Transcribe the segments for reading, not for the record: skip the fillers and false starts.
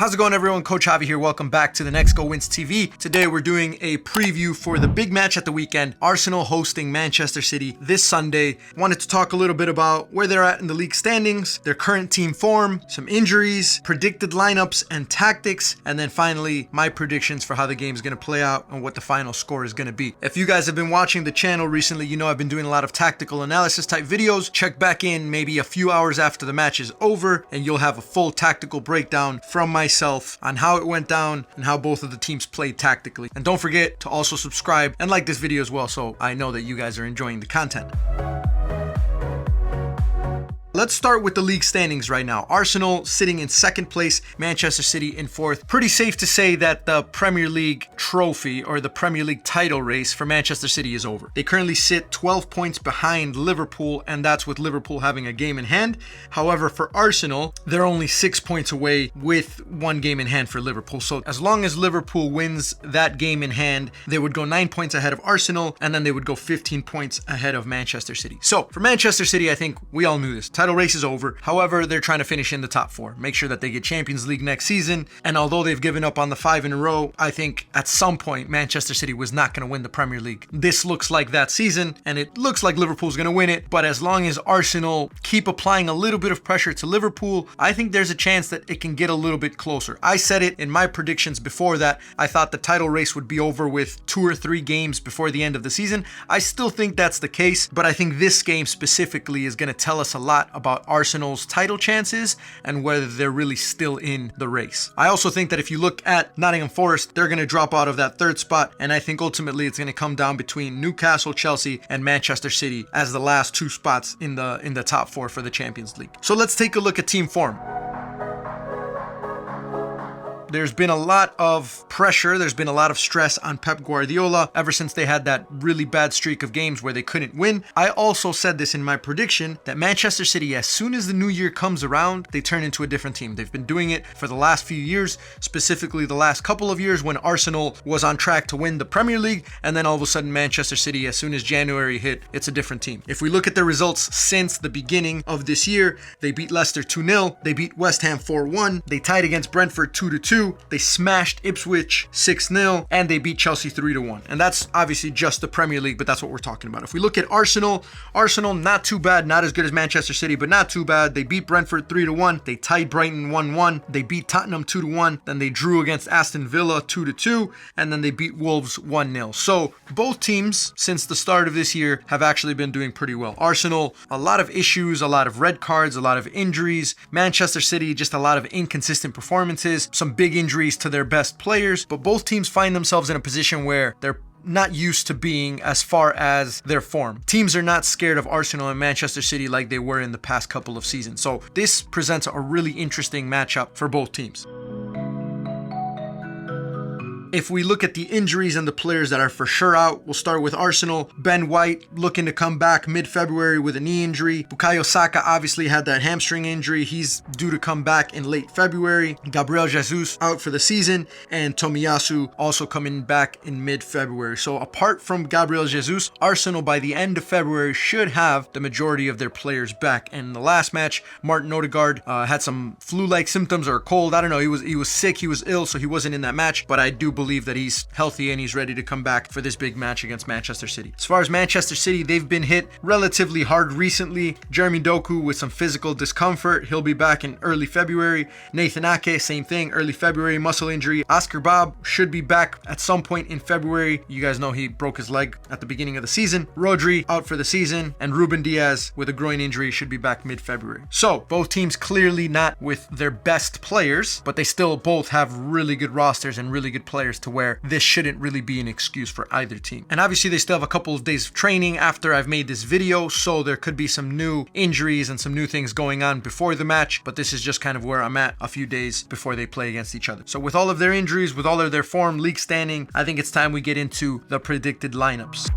How's it going, everyone? Coach Javi here. Welcome back to the Next Go Wins TV. Today we're doing a preview for the big match at the weekend, Arsenal hosting Manchester City this Sunday. Wanted to talk a little bit about where they're at in the league standings, their current team form, some injuries, predicted lineups and tactics, and then finally my predictions for how the game's going to play out and what the final score is going to be. If you guys have been watching the channel recently, you know I've been doing a lot of tactical analysis type videos. Check back in maybe a few hours after the match is over and you'll have a full tactical breakdown from myself on how it went down and how both of the teams played tactically. And don't forget to also subscribe and like this video as well, so I know that you guys are enjoying the content. Let's start with the league standings right now. Arsenal sitting in second place, Manchester City in fourth. Pretty safe to say that the Premier League trophy or the Premier League title race for Manchester City is over. They currently sit 12 points behind Liverpool, and that's with Liverpool having a game in hand. However, for Arsenal, they're only 6 points away with one game in hand for Liverpool. So as long as Liverpool wins that game in hand, they would go 9 points ahead of Arsenal, and then they would go 15 points ahead of Manchester City. So for Manchester City, I think we all knew this. Title race is over. However, they're trying to finish in the top four, make sure that they get Champions League next season. And although they've given up on the 5 in a row, I think at some point Manchester City was not going to win the Premier League. This looks like that season, and it looks like Liverpool's going to win it. But as long as Arsenal keep applying a little bit of pressure to Liverpool, I think there's a chance that it can get a little bit closer. I said it in my predictions before that I thought the title race would be over with 2 or 3 games before the end of the season. I still think that's the case, but I think this game specifically is going to tell us a lot about Arsenal's title chances and whether they're really still in the race. I also think that if you look at Nottingham Forest, they're going to drop out of that 3rd spot, and I think ultimately it's going to come down between Newcastle, Chelsea, and Manchester City as the last 2 spots in the top 4 for the Champions League. So let's take a look at team form. There's been a lot of pressure, there's been a lot of stress on Pep Guardiola ever since they had that really bad streak of games where they couldn't win. I also said this in my prediction that Manchester City, as soon as the new year comes around, they turn into a different team. They've been doing it for the last few years, specifically the last couple of years when Arsenal was on track to win the Premier League, and then all of a sudden Manchester City, as soon as January hit, it's a different team. If we look at their results since the beginning of this year, they beat Leicester 2-0, they beat West Ham 4-1, they tied against Brentford 2-2, they smashed Ipswich 6-0, and they beat Chelsea 3-1. And that's obviously just the Premier League, but that's what we're talking about. If we look at Arsenal not too bad, not as good as Manchester City, but not too bad. They beat Brentford 3-1, they tied Brighton 1-1, they beat Tottenham 2-1, then they drew against Aston Villa 2-2, and then they beat Wolves 1-0. So both teams since the start of this year have actually been doing pretty well. Arsenal, a lot of issues, a lot of red cards, a lot of injuries. Manchester City, just a lot of inconsistent performances, some big injuries to their best players, but both teams find themselves in a position where they're not used to being as far as their form. Teams are not scared of Arsenal and Manchester City like they were in the past couple of seasons. So this presents a really interesting matchup for both teams. If we look at the injuries and the players that are for sure out, we'll start with Arsenal. Ben White looking to come back mid-February with a knee injury. Bukayo Saka obviously had that hamstring injury. He's due to come back in late February. Gabriel Jesus out for the season, and Tomiyasu also coming back in mid-February. So apart from Gabriel Jesus, Arsenal by the end of February should have the majority of their players back. And in the last match, Martin Odegaard had some flu-like symptoms or cold. I don't know. He was sick. He was ill, so he wasn't in that match. But I do believe that he's healthy and he's ready to come back for this big match against Manchester City. As far as Manchester City, they've been hit relatively hard recently. Jeremy Doku with some physical discomfort. He'll be back in early February. Nathan Ake, same thing, early February, muscle injury. Oscar Bob should be back at some point in February. You guys know he broke his leg at the beginning of the season. Rodri out for the season, and Ruben Diaz with a groin injury should be back mid-February. So both teams clearly not with their best players, but they still both have really good rosters and really good players to where this shouldn't really be an excuse for either team. And obviously they still have a couple of days of training after I've made this video, so there could be some new injuries and some new things going on before the match, but this is just kind of where I'm at a few days before they play against each other. So with all of their injuries, with all of their form, league standing, I think it's time we get into the predicted lineups.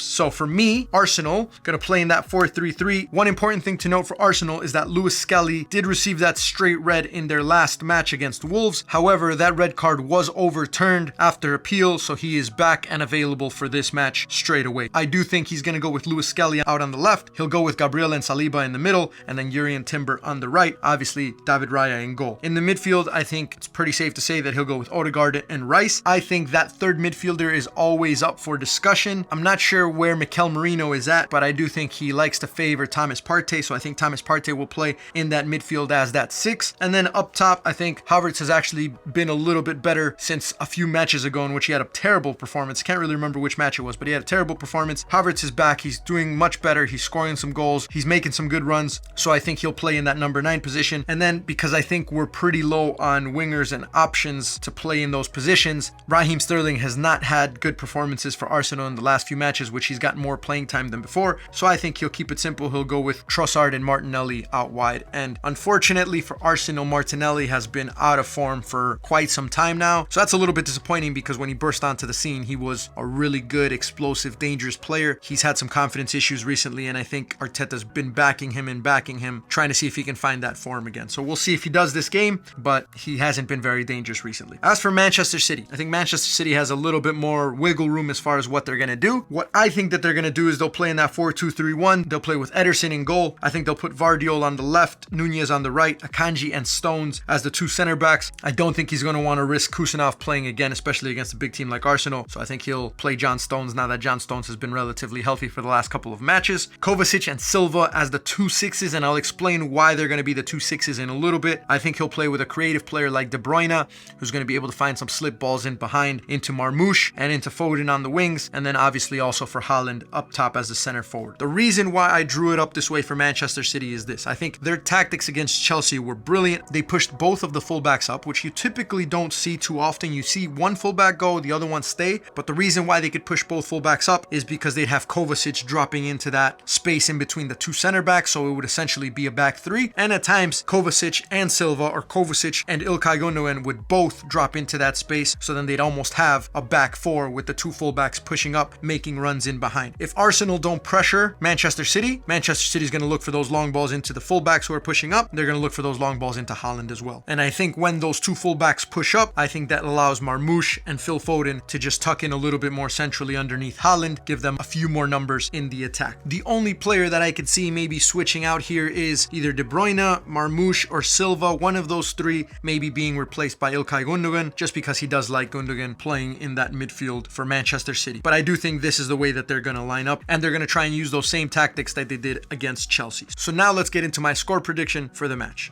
So for me, Arsenal going to play in that 4-3-3. One important thing to note for Arsenal is that Lewis Skelly did receive that straight red in their last match against Wolves. However, that red card was overturned after appeal, so he is back and available for this match straight away. I do think he's going to go with Lewis Skelly out on the left. He'll go with Gabriel and Saliba in the middle, and then Yuri and Timber on the right. Obviously, David Raya in goal. In the midfield, I think it's pretty safe to say that he'll go with Odegaard and Rice. I think that third midfielder is always up for discussion. I'm not sure where Mikel Merino is at, but I do think he likes to favor Thomas Partey, so I think Thomas Partey will play in that midfield as that 6. And then up top, I think Havertz has actually been a little bit better since a few matches ago in which he had a terrible performance. Can't really remember which match it was, but he had a terrible performance. Havertz is back. He's doing much better. He's scoring some goals. He's making some good runs. So I think he'll play in that number 9 position. And then because I think we're pretty low on wingers and options to play in those positions, Raheem Sterling has not had good performances for Arsenal in the last few matches, which he's gotten more playing time than before. So I think he'll keep it simple. He'll go with Trossard and Martinelli out wide. And unfortunately for Arsenal, Martinelli has been out of form for quite some time now. So that's a little bit disappointing because when he burst onto the scene, he was a really good, explosive, dangerous player. He's had some confidence issues recently, and I think Arteta's been backing him, trying to see if he can find that form again. So we'll see if he does this game, but he hasn't been very dangerous recently. As for Manchester City, I think Manchester City has a little bit more wiggle room as far as what they're going to do. What I think that they're going to do is they'll play in that 4-2-3-1. They'll play with Ederson in goal. I think they'll put Vardiol on the left, Nunez on the right, Akanji and Stones as the 2 center backs. I don't think he's going to want to risk Kusanov playing again, especially against a big team like Arsenal. So I think he'll play John Stones now that John Stones has been relatively healthy for the last couple of matches. Kovacic and Silva as the 2 6s, and I'll explain why they're going to be the 2 6s in a little bit. I think he'll play with a creative player like De Bruyne, who's going to be able to find some slip balls in behind into Marmoush and into Foden on the wings, and then obviously also for Haaland up top as the center forward. The reason why I drew it up this way for Manchester City is this. I think their tactics against Chelsea were brilliant. They pushed both of the fullbacks up, which you typically don't see too often. You see one fullback go, the other one stay, but the reason why they could push both fullbacks up is because they'd have Kovacic dropping into that space in between the 2 center backs, so it would essentially be a back 3, and at times Kovacic and Silva or Kovacic and Ilkay Gundogan would both drop into that space, so then they'd almost have a back 4 with the 2 fullbacks pushing up, making runs in behind. If Arsenal don't pressure Manchester City, Manchester City's going to look for those long balls into the fullbacks who are pushing up. They're going to look for those long balls into Haaland as well. And I think when those 2 fullbacks push up, I think that allows Marmoush and Phil Foden to just tuck in a little bit more centrally underneath Haaland, give them a few more numbers in the attack. The only player that I could see maybe switching out here is either De Bruyne, Marmoush, or Silva. One of those 3 maybe being replaced by Ilkay Gundogan, just because he does like Gundogan playing in that midfield for Manchester City. But I do think this is the way that they're going to line up, and they're going to try and use those same tactics that they did against Chelsea. So now let's get into my score prediction for the match.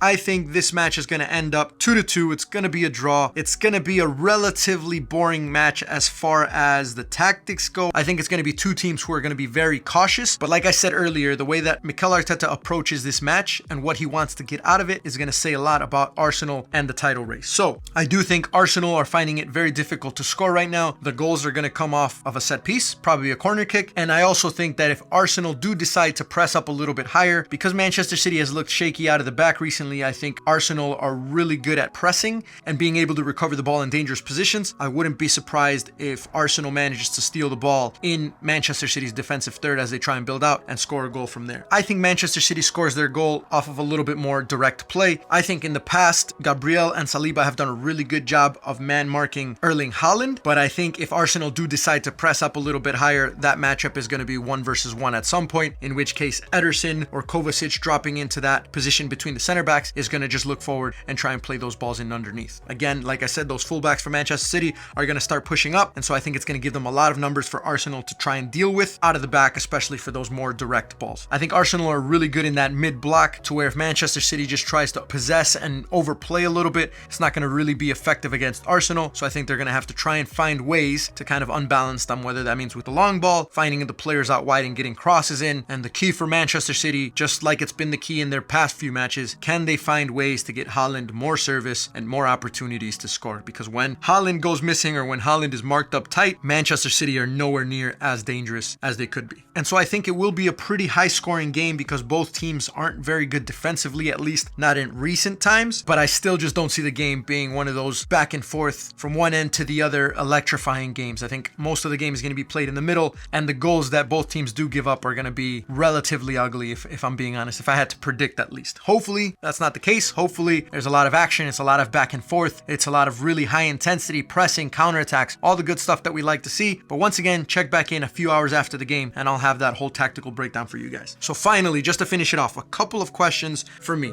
I think this match is going to end up 2-2. It's going to be a draw. It's going to be a relatively boring match as far as the tactics go. I think it's going to be 2 teams who are going to be very cautious. But like I said earlier, the way that Mikel Arteta approaches this match and what he wants to get out of it is going to say a lot about Arsenal and the title race. So I do think Arsenal are finding it very difficult to score right now. The goals are going to come off of a set piece, probably a corner kick. And I also think that if Arsenal do decide to press up a little bit higher, because Manchester City has looked shaky out of the back recently, I think Arsenal are really good at pressing and being able to recover the ball in dangerous positions. I wouldn't be surprised if Arsenal manages to steal the ball in Manchester City's defensive third as they try and build out and score a goal from there. I think Manchester City scores their goal off of a little bit more direct play. I think in the past, Gabriel and Saliba have done a really good job of man marking Erling Haaland, but I think if Arsenal do decide to press up a little bit higher, that matchup is going to be 1 versus 1 at some point, in which case Ederson or Kovacic dropping into that position between the center backs is going to just look forward and try and play those balls in underneath. Again, like I said, those fullbacks for Manchester City are going to start pushing up, and so I think it's going to give them a lot of numbers for Arsenal to try and deal with out of the back, especially for those more direct balls. I think Arsenal are really good in that mid block, to where if Manchester City just tries to possess and overplay a little bit, it's not going to really be effective against Arsenal. So I think they're going to have to try and find ways to kind of unbalance them, whether that means with the long ball, finding the players out wide and getting crosses in. And the key for Manchester City, just like it's been the key in their past few matches, can they find ways to get Haaland more service and more opportunities to score? Because when Haaland goes missing or when Haaland is marked up tight, Manchester City are nowhere near as dangerous as they could be. And so I think it will be a pretty high scoring game because both teams aren't very good defensively, at least not in recent times. But I still just don't see the game being one of those back and forth from one end to the other electrifying games. I think most of the game is going to be played in the middle, and the goals that both teams do give up are going to be relatively ugly, if I'm being honest, if I had to predict at least. Hopefully that's not the case. Hopefully there's a lot of action, it's a lot of back and forth, it's a lot of really high intensity pressing, counterattacks, all the good stuff that we like to see. But once again, check back in a few hours after the game and I'll have that whole tactical breakdown for you guys. So finally, just to finish it off, a couple of questions for me.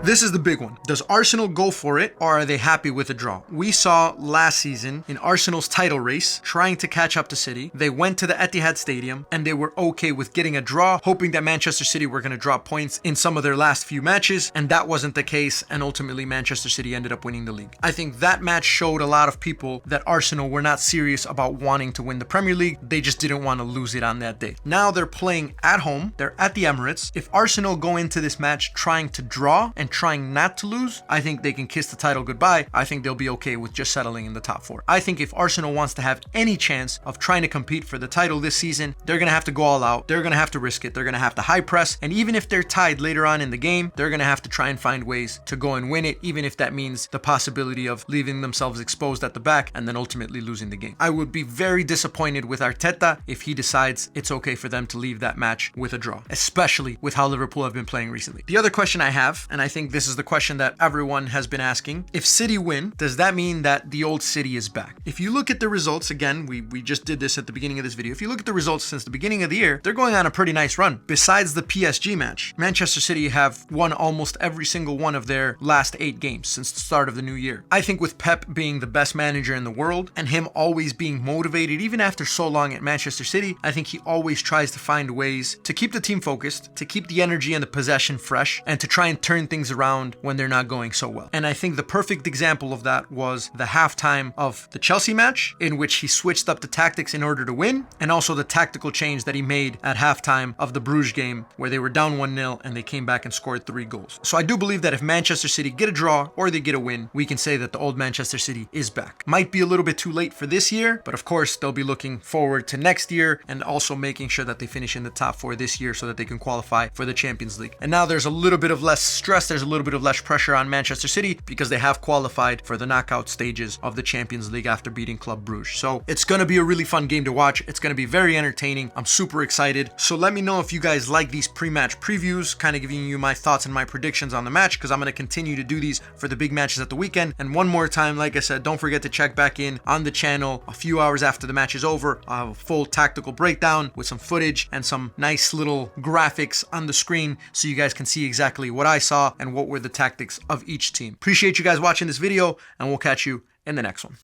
This is the big one. Does Arsenal go for it, or are they happy with a draw? We saw last season in Arsenal's title race, trying to catch up to City. They went to the Etihad Stadium and they were okay with getting a draw, hoping that Manchester City were going to drop points in some of their last few matches, and that wasn't the case, and ultimately Manchester City ended up winning the league. I think that match showed a lot of people that Arsenal were not serious about wanting to win the Premier League. They just didn't want to lose it on that day. Now they're playing at home. They're at the Emirates. If Arsenal go into this match trying to draw and trying not to lose, I think they can kiss the title goodbye. I think they'll be okay with just settling in the top four. I think if Arsenal wants to have any chance of trying to compete for the title this season, they're going to have to go all out. They're going to have to risk it. They're going to have to high press. And even if they're tied later on in the game, they're going to have to try and find ways to go and win it, even if that means the possibility of leaving themselves exposed at the back and then ultimately losing the game. I would be very disappointed with Arteta if he decides it's okay for them to leave that match with a draw, especially with how Liverpool have been playing recently. The other question I have, and I think this is the question that everyone has been asking, if City win, does that mean that the old City is back? If you look at the results, again, we just did this at the beginning of this video. If you look at the results since the beginning of the year, they're going on a pretty nice run. Besides the PSG match, Manchester City have won almost every single one of their last 8 games since the start of the new year. I think with Pep being the best manager in the world and him always being motivated, even after so long at Manchester City, I think he always tries to find ways to keep the team focused, to keep the energy and the possession fresh, and to try and turn things around when they're not going so well. And I think the perfect example of that was the halftime of the Chelsea match, in which he switched up the tactics in order to win, and also the tactical change that he made at halftime of the Bruges game, where they were down 1-0 and they came back and scored 3 goals. So I do believe that if Manchester City get a draw or they get a win, we can say that the old Manchester City is back. Might be a little bit too late for this year, but of course they'll be looking forward to next year and also making sure that they finish in the top 4 this year so that they can qualify for the Champions League. And now there's a little bit of less stress, there's a little bit of less pressure on Manchester City because they have qualified for the knockout stages of the Champions League after beating Club Bruges. So it's going to be a really fun game to watch. It's going to be very entertaining. I'm super excited. So let me know if you guys like these pre-match previews, kind of giving you my thoughts and my predictions on the match, because I'm going to continue to do these for the big matches at the weekend. And one more time, like I said, don't forget to check back in on the channel a few hours after the match is over. I'll have a full tactical breakdown with some footage and some nice little graphics on the screen so you guys can see exactly what I saw and what were the tactics of each team. Appreciate you guys watching this video, and we'll catch you in the next one.